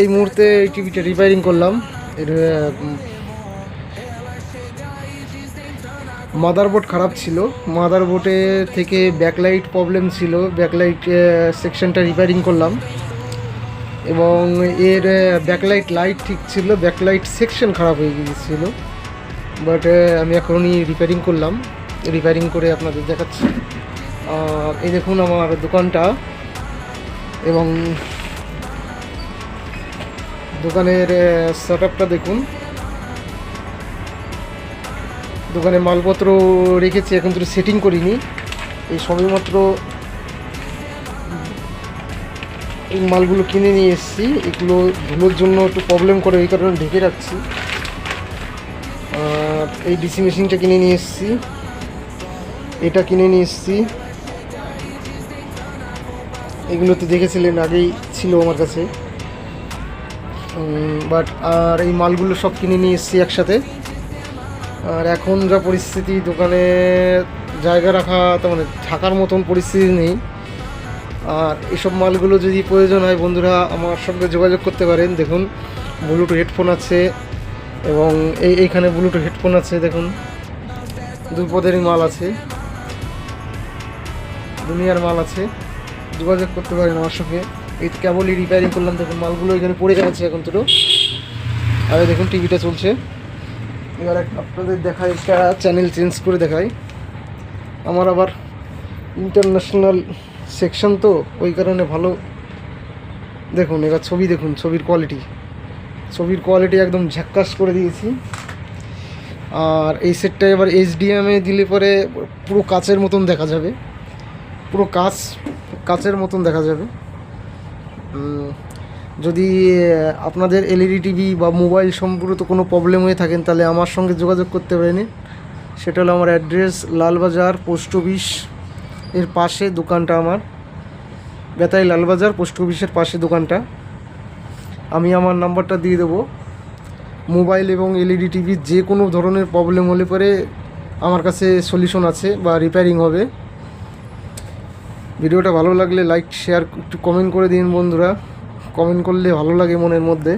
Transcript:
এই মুহূর্তে এই টিভিটা রিপেয়ারিং করলাম। এর মাদারবোর্ড খারাপ ছিল, মাদারবোর্ডে থেকে ব্যাকলাইট প্রবলেম ছিল, ব্যাকলাইট সেকশনটা রিপেয়ারিং করলাম এবং এর ব্যাকলাইট লাইট ঠিক ছিল, ব্যাকলাইট সেকশন খারাপ হয়ে গিয়েছিলো। বাট আমি এখনই রিপেয়ারিং করলাম, রিপেয়ারিং করে আপনাদের দেখাচ্ছি। এই দেখুন আমার দোকানটা এবং দোকানের সেট আপটা দেখুন। দোকানে মালপত্র রেখেছি, এখন তো সেটিং করিনি, এই সবেমাত্র এই মালগুলো কিনে নিয়ে এসেছি। এগুলো ধুলোর জন্য একটু প্রবলেম করে, এই কারণে ঢেকে রাখছি। এই ডিসি মেশিনটা কিনে নিয়ে এসেছি, এটা কিনে নিয়ে এসেছি। এগুলো তো দেখেছিলেন, আগেই ছিল আমার কাছে। বাট আর এই মালগুলো সব কিনে নিয়ে এসেছি একসাথে। আর এখন যা পরিস্থিতি, দোকানে জায়গা রাখা তো মানে থাকার মতন পরিস্থিতি নেই। আর এসব মালগুলো যদি প্রয়োজন হয় বন্ধুরা আমার সঙ্গে যোগাযোগ করতে পারেন। দেখুন ব্লুটুথ হেডফোন আছে এবং এইখানে ব্লুটুথ হেডফোন আছে, দেখুন দুই পদেরই মাল আছে, দুনিয়ার মাল আছে, যোগাযোগ করতে পারেন আমার সঙ্গে। এই কেবলই রিপেয়ারিং করলাম, দেখুন মালগুলো এখানে পড়ে যাচ্ছে এখন দুটো। আর দেখুন টিভিটা চলছে। এবার আপনাদের দেখাই, একটা চ্যানেল চেঞ্জ করে দেখাই। আমার আবার ইন্টারন্যাশনাল সেকশন তো, ওই কারণে ভালো। দেখুন এবার ছবি দেখুন, ছবির কোয়ালিটি একদম ঝাক্কাস করে দিয়েছি। আর এই সেটটা এবার এইচডিএমে দিলে পরে পুরো কাচের মতন দেখা যাবে, পুরো কাচের মতন দেখা যাবে। যদি আপনাদের এলইডি টিভি বা মোবাইল সম্পর্কিত কোনো প্রবলেম হয়ে থাকেন তাহলে আমার সঙ্গে যোগাযোগ করতে পারেন। সেটা হলো আমার অ্যাড্রেস লালবাজার পোস্ট অফিস এর পাশে দোকানটা আমার, বেতাই লালবাজার পোস্ট অফিসের পাশে দোকানটা। আমি আমার নাম্বারটা দিয়ে দেবো। মোবাইল এবং এলইডি টিভির যে কোনো ধরনের প্রবলেম হলে পরে আমার কাছে সলিউশন আছে বা রিপেয়ারিং হবে। ভিডিওটা ভালো লাগলে লাইক শেয়ার একটু কমেন্ট করে দিন বন্ধুরা, কমেন্ট করলে ভালো লাগে মনের মধ্যে।